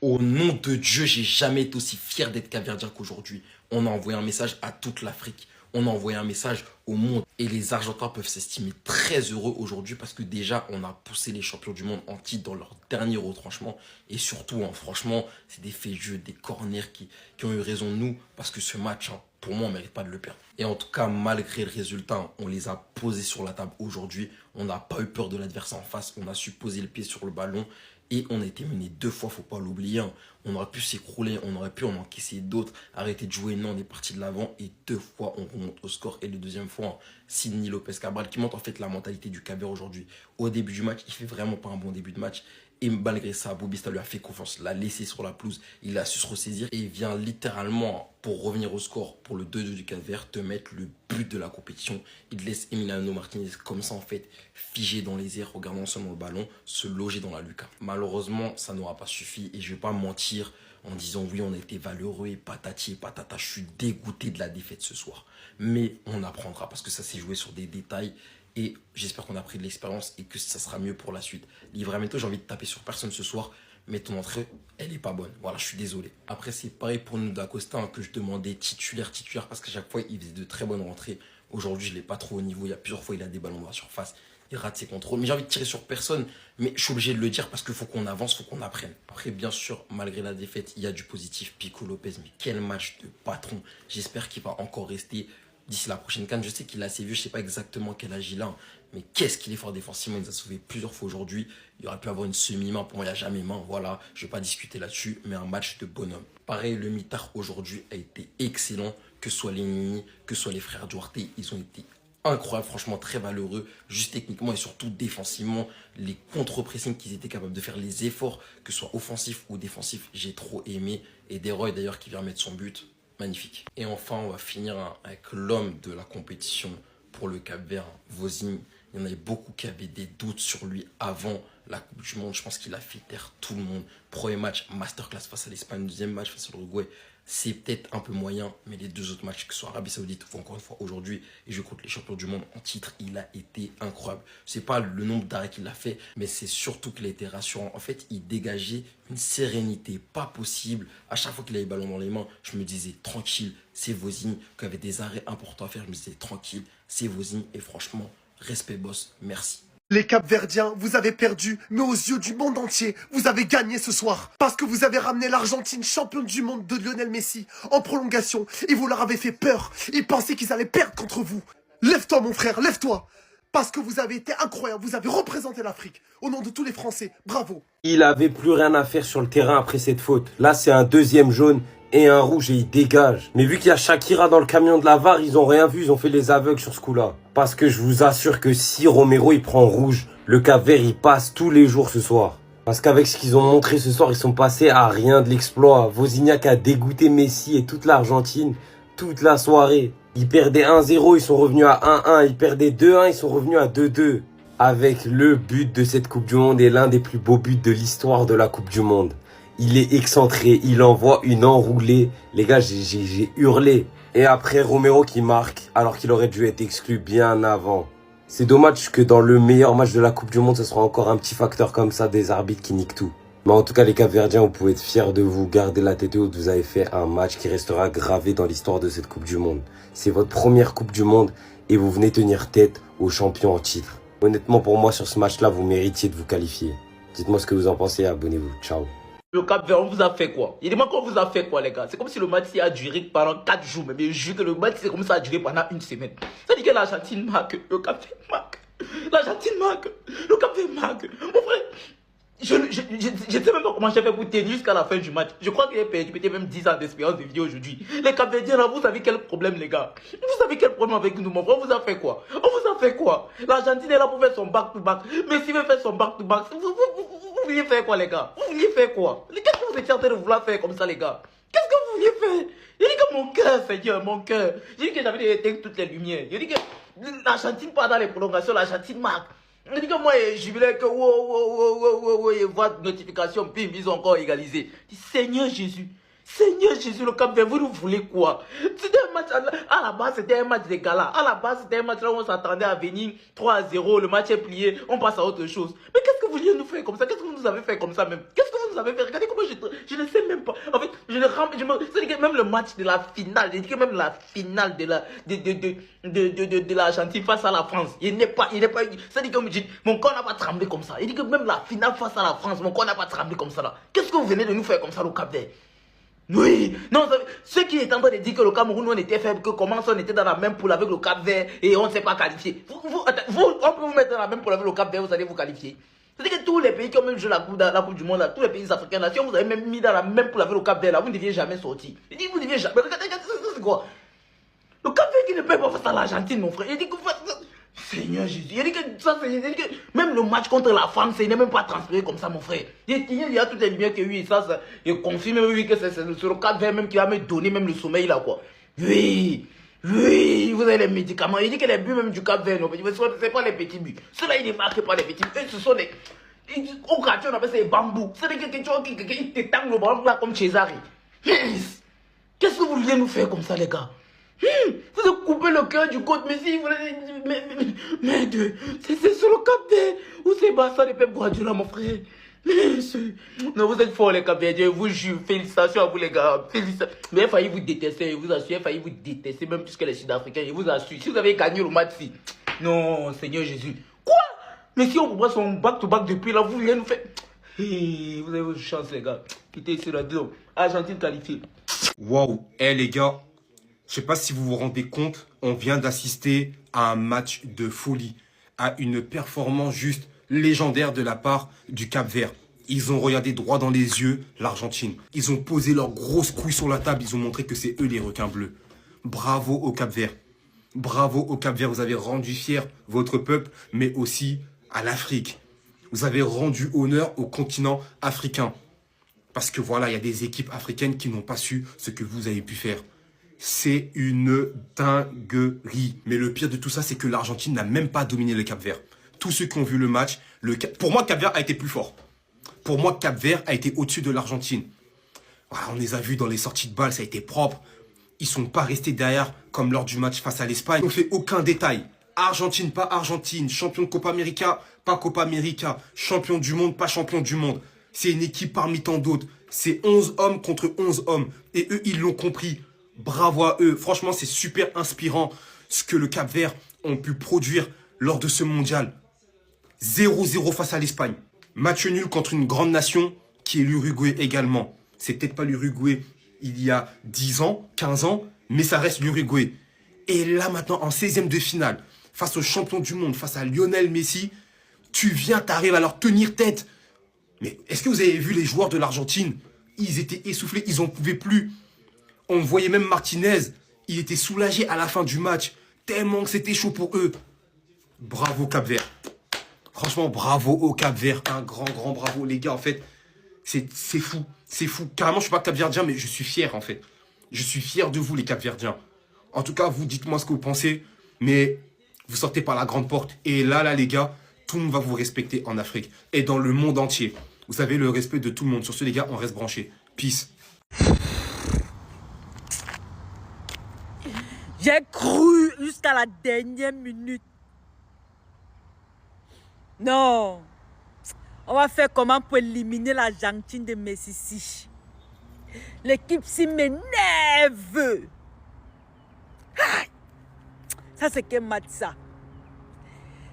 Au nom de Dieu, j'ai jamais été aussi fier d'être capverdien qu'aujourd'hui. On a envoyé un message à toute l'Afrique. On a envoyé un message au monde. Et les Argentins peuvent s'estimer très heureux aujourd'hui parce que déjà, on a poussé les champions du monde en titre dans leur dernier retranchement. Et surtout, hein, franchement, c'est des faits de jeu, des corners qui ont eu raison de nous parce que ce match, hein, pour moi, on ne mérite pas de le perdre. Et en tout cas, malgré le résultat, on les a posés sur la table aujourd'hui. On n'a pas eu peur de l'adversaire en face. On a su poser le pied sur le ballon. Et on a été mené 2 fois, faut pas l'oublier. Hein. On aurait pu s'écrouler, on aurait pu en encaisser d'autres, arrêter de jouer. Non, on est parti de l'avant et 2 fois on remonte au score. Et le deuxième fois, hein, Sidney Lopez Cabral qui montre en fait la mentalité du Cap-Vert aujourd'hui. Au début du match, il fait vraiment pas un bon début de match. Et malgré ça, Bobista lui a fait confiance, l'a laissé sur la pelouse, il a su se ressaisir et il vient littéralement, pour revenir au score, pour le 2-2 du Cap-Vert, te mettre le but de la compétition. Il laisse Emiliano Martinez comme ça en fait, figé dans les airs, regardant seulement le ballon, se loger dans la lucarne. Malheureusement, ça n'aura pas suffi et je vais pas mentir en disant oui, on a été valeureux et patati et patata. Je suis dégoûté de la défaite ce soir. Mais on apprendra parce que ça s'est joué sur des détails. Et j'espère qu'on a pris de l'expérience et que ça sera mieux pour la suite. Livramento, j'ai envie de taper sur personne ce soir, mais ton entrée, elle n'est pas bonne. Voilà, je suis désolé. Après, c'est pareil pour nous d'Acosta, que je demandais titulaire, parce qu'à chaque fois, il faisait de très bonnes rentrées. Aujourd'hui, je ne l'ai pas trop au niveau. Il y a plusieurs fois, il a des ballons dans la surface. Il rate ses contrôles. Mais j'ai envie de tirer sur personne. Mais je suis obligé de le dire parce qu'il faut qu'on avance, il faut qu'on apprenne. Après, bien sûr, malgré la défaite, il y a du positif. Pico Lopez, mais quel match de patron. J'espère qu'il va encore rester d'ici la prochaine CAN. Je sais qu'il est assez vieux, je ne sais pas exactement quel âge il a, mais qu'est-ce qu'il est fort défensivement. Il nous a sauvé plusieurs fois aujourd'hui. Il aurait pu avoir une semi-main, pour moi il n'y a jamais main, voilà, je ne vais pas discuter là-dessus, mais un match de bonhomme. Pareil, le mitard aujourd'hui a été excellent, que ce soit les Nini, que ce soit les frères Duarte, ils ont été incroyables, franchement très valeureux, juste techniquement et surtout défensivement, les contre-pressings qu'ils étaient capables de faire, les efforts, que ce soit offensif ou défensif, j'ai trop aimé. Et Deroy d'ailleurs qui vient mettre son but. Magnifique. Et enfin, on va finir avec l'homme de la compétition pour le Cap-Vert, Vozinha. Il y en avait beaucoup qui avaient des doutes sur lui avant la Coupe du Monde. Je pense qu'il a fait taire tout le monde. Premier match, masterclass face à l'Espagne. Deuxième match face à l'Uruguay. C'est peut-être un peu moyen, mais les 2 autres matchs, que ce soit Arabie Saoudite ou encore une fois aujourd'hui, et je compte les champions du monde en titre, il a été incroyable. C'est pas le nombre d'arrêts qu'il a fait, mais c'est surtout qu'il a été rassurant. En fait, il dégageait une sérénité pas possible. À chaque fois qu'il avait le ballon dans les mains, je me disais tranquille, c'est Vozinha. Quand il y avait des arrêts importants à faire, je me disais tranquille, c'est Vozinha. Et franchement, respect boss, merci. Les Capverdiens, vous avez perdu, mais aux yeux du monde entier, vous avez gagné ce soir. Parce que vous avez ramené l'Argentine championne du monde de Lionel Messi en prolongation et vous leur avez fait peur. Ils pensaient qu'ils allaient perdre contre vous. Lève-toi mon frère, lève-toi. Parce que vous avez été incroyable, vous avez représenté l'Afrique. Au nom de tous les Français, bravo. Il avait plus rien à faire sur le terrain après cette faute. Là, c'est un deuxième jaune et un rouge et il dégage. Mais vu qu'il y a Shakira dans le camion de la VAR, ils ont rien vu, ils ont fait les aveugles sur ce coup-là. Parce que je vous assure que si Romero il prend rouge, le Cap-Vert il passe tous les jours ce soir. Parce qu'avec ce qu'ils ont montré ce soir, ils sont passés à rien de l'exploit. Vozinha a dégoûté Messi et toute l'Argentine toute la soirée. Ils perdaient 1-0, ils sont revenus à 1-1. Ils perdaient 2-1, ils sont revenus à 2-2. Avec le but de cette Coupe du Monde et l'un des plus beaux buts de l'histoire de la Coupe du Monde. Il est excentré, il envoie une enroulée. Les gars, j'ai hurlé. Et après, Romero qui marque, alors qu'il aurait dû être exclu bien avant. C'est dommage que dans le meilleur match de la Coupe du Monde, ce sera encore un petit facteur comme ça des arbitres qui niquent tout. Mais en tout cas, les Capverdiens, vous pouvez être fiers de vous. Gardez la tête haute, vous avez fait un match qui restera gravé dans l'histoire de cette Coupe du Monde. C'est votre première Coupe du Monde et vous venez tenir tête aux champions en titre. Honnêtement, pour moi, sur ce match-là, vous méritiez de vous qualifier. Dites-moi ce que vous en pensez et abonnez-vous. Ciao. Le Cap-Vert, on vous a fait quoi? Il demande qu'on vous a fait quoi, les gars? C'est comme si le match a duré pendant 4 jours. Mais je jure que le match, c'est comme ça a duré pendant une semaine. Ça dit que l'Argentine marque, le Cap-Vert marque. L'Argentine marque, le Cap-Vert marque. Mon frère, je ne sais même pas comment j'ai fait pour tenir jusqu'à la fin du match. Je crois que j'ai perdu peut-être même 10 ans d'espérance de vidéo aujourd'hui. Les Cap-Verdiens là, vous savez quel problème, les gars? Vous savez quel problème avec nous, mon frère? On vous a fait quoi? On vous a fait quoi? L'Argentine est là pour faire son back-to-back. Messi veut faire son back-to-back. Vous vouliez faire quoi, les gars? Vous vouliez faire quoi? Qu'est-ce que vous étiez en train de vouloir faire comme ça, les gars? Qu'est-ce que vous vouliez faire? Il dit que mon cœur, Seigneur, mon cœur. J'ai dit que j'avais éteint toutes les lumières. Il dit que l'Argentine part dans les prolongations, l'Argentine marque. Il dit que moi, je jubilais que et votre notification, bim, ils ont encore égalisé. Je dis, Seigneur Jésus, le Cap-Vert, vous nous voulez quoi? C'était un match, à la base, c'était un match de gala. À la base, c'était un match là où on s'attendait à venir 3-0, le match est plié, on passe à autre chose. Mais qu'est-ce que vous vouliez nous faire comme ça? Qu'est-ce que vous nous avez fait comme ça même? Qu'est-ce que vous nous vous avez fait. Regardez comment je ne sais même pas. En fait, c'est-à-dire que même le match de la finale, c'est-à-dire que même la finale de l'Argentine face à la France, il n'est pas, c'est-à-dire que mon corps n'a pas tremblé comme ça. Il dit que même la finale face à la France, mon corps n'a pas tremblé comme ça là. Qu'est-ce que vous venez de nous faire comme ça au Cap-Vert? Oui, non, ceux qui étaient en train de dire que le Cameroun, on était faible, que comment ça, on était dans la même poule avec le Cap-Vert et on ne s'est pas qualifié. On peut vous mettre dans la même poule avec le Cap-Vert, vous allez vous qualifier. C'est-à-dire que tous les pays qui ont même joué la coupe du Monde, là, tous les pays africains, là, si on vous avez même mis dans la même poule avec le Cap-Vert, là, vous ne deviez jamais sortir. Il dit que vous ne deviez jamais. Regardez, c'est quoi? Le Cap-Vert qui ne peut pas face à l'Argentine, mon frère. Il dit que Seigneur Jésus, il dit que ça, il dit que même le match contre la France, il n'est même pas transféré comme ça, mon frère. Il y a toutes les lumières que oui, ça, il confirme oui, que c'est le Cap-Vert même qui va me donner même le sommeil là, quoi. Oui, vous avez les médicaments. Il dit que les buts même du Cap-Vert, c'est pas les petits buts. Ceux-là, ils ne marquent pas les petits buts. Ce sont des. Au quartier, on appelle ça des bambous. C'est des gens qui te tangent le ballon là comme César. Qu'est-ce que vous voulez nous faire comme ça, les gars? Vous avez coupé le cœur du côte, mais si vous mais c'est sur le Cap-Vert où c'est Bassa de Pep Guardiola, mon frère. Non, vous êtes forts, les Cap-Verdiens, je vous jure. Félicitations à vous, les gars. Félicitations. Mais il a failli vous détester, je vous assure. Il a failli vous détester, même plus que les Sud-Africains, je vous assure. Si vous avez gagné le match-ci, non, Seigneur Jésus. Quoi? Mais si on prend son back-to-back depuis là, vous voulez nous faire. Vous avez vos chances, les gars. Quittez ici la deux. Argentine qualifiée. Waouh, les gars, je sais pas si vous vous rendez compte, on vient d'assister à un match de folie, à une performance juste légendaire de la part du Cap-Vert. Ils ont regardé droit dans les yeux l'Argentine. Ils ont posé leurs grosses couilles sur la table, ils ont montré que c'est eux les requins bleus. Bravo au Cap-Vert. Bravo au Cap-Vert, vous avez rendu fier votre peuple, mais aussi à l'Afrique. Vous avez rendu honneur au continent africain. Parce que voilà, il y a des équipes africaines qui n'ont pas su ce que vous avez pu faire. C'est une dinguerie. Mais le pire de tout ça, c'est que l'Argentine n'a même pas dominé le Cap-Vert. Tous ceux qui ont vu le match, pour moi, Cap-Vert a été plus fort. Pour moi, Cap-Vert a été au-dessus de l'Argentine. Voilà, on les a vus dans les sorties de balles, ça a été propre. Ils ne sont pas restés derrière comme lors du match face à l'Espagne. Ils n'ont fait aucun détail. Argentine, pas Argentine. Champion de Copa América, pas Copa América. Champion du monde, pas champion du monde. C'est une équipe parmi tant d'autres. C'est 11 hommes contre 11 hommes. Et eux, ils l'ont compris. Bravo à eux. Franchement, c'est super inspirant ce que le Cap-Vert ont pu produire lors de ce mondial. 0-0 face à l'Espagne. Match nul contre une grande nation qui est l'Uruguay également. C'est peut-être pas l'Uruguay il y a 10 ans, 15 ans, mais ça reste l'Uruguay. Et là maintenant, en 16e de finale, face au champion du monde, face à Lionel Messi, t'arrives à leur tenir tête. Mais est-ce que vous avez vu les joueurs de l'Argentine? Ils étaient essoufflés, ils n'en pouvaient plus. On voyait même Martinez, il était soulagé à la fin du match, tellement que c'était chaud pour eux. Bravo Cap-Vert. Franchement, bravo au Cap-Vert. Un grand bravo, les gars. En fait, c'est fou. C'est fou. Carrément, je suis pas Cap-Verdien, mais je suis fier, en fait. Je suis fier de vous, les Cap-Verdiens. En tout cas, vous, dites-moi ce que vous pensez. Mais vous sortez par la grande porte. Et là, les gars, tout le monde va vous respecter en Afrique. Et dans le monde entier. Vous avez le respect de tout le monde. Sur ce, les gars, on reste branchés. Peace. J'ai cru jusqu'à la dernière minute. Non. On va faire comment pour éliminer l'Argentine de Messi. L'équipe s'y m'énerve. Ça, c'est quel match, ça?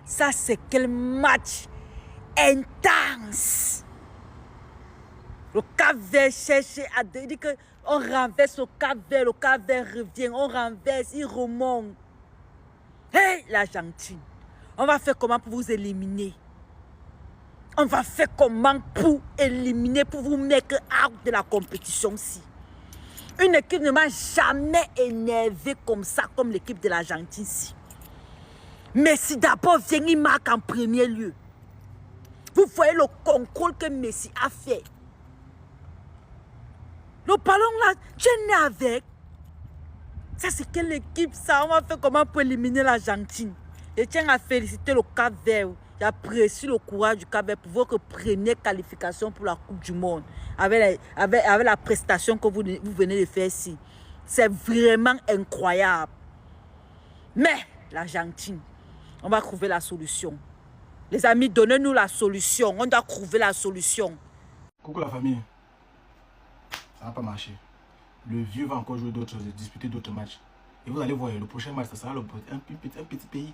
Ça, c'est quel match intense. Le Cap-Vert cherche à dire qu'on renverse le Cap-Vert revient, on renverse, il remonte. Hey, l'Argentine, on va faire comment pour vous éliminer? On va faire comment pour éliminer, pour vous mettre out de la compétition-ci? Une équipe ne m'a jamais énervé comme ça, comme l'équipe de l'Argentine-ci. Messi d'abord vient, il marque en premier lieu. Vous voyez le contrôle que Messi a fait. Le ballon là, tu es né avec. Ça, c'est quelle équipe ça? On va faire comment pour éliminer l'Argentine? Je tiens à féliciter le Cap-Vert. J'apprécie le courage du Cap-Vert pour votre première qualification pour la Coupe du Monde. Avec la prestation que vous venez de faire ici. C'est vraiment incroyable. Mais l'Argentine, on va trouver la solution. Les amis, donnez-nous la solution. On doit trouver la solution. Coucou la famille. Ça va pas marcher. Le vieux va encore jouer d'autres choses, disputer d'autres matchs. Et vous allez voir, le prochain match, ça sera un petit pays. Un petit pays.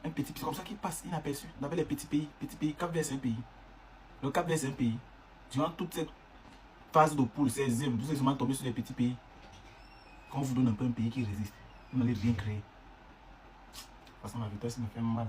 C'est comme ça qu'il passe inaperçu. On appelle les petits pays. Petit pays. Cap-Vert, c'est un pays. Le Cap-Vert, c'est un pays. Durant toute cette phase de poule, 16e, vous êtes seulement tombé sur les petits pays. Quand on vous donne un peu un pays qui résiste, vous n'allez rien créer. De toute façon, la vitesse me fait mal.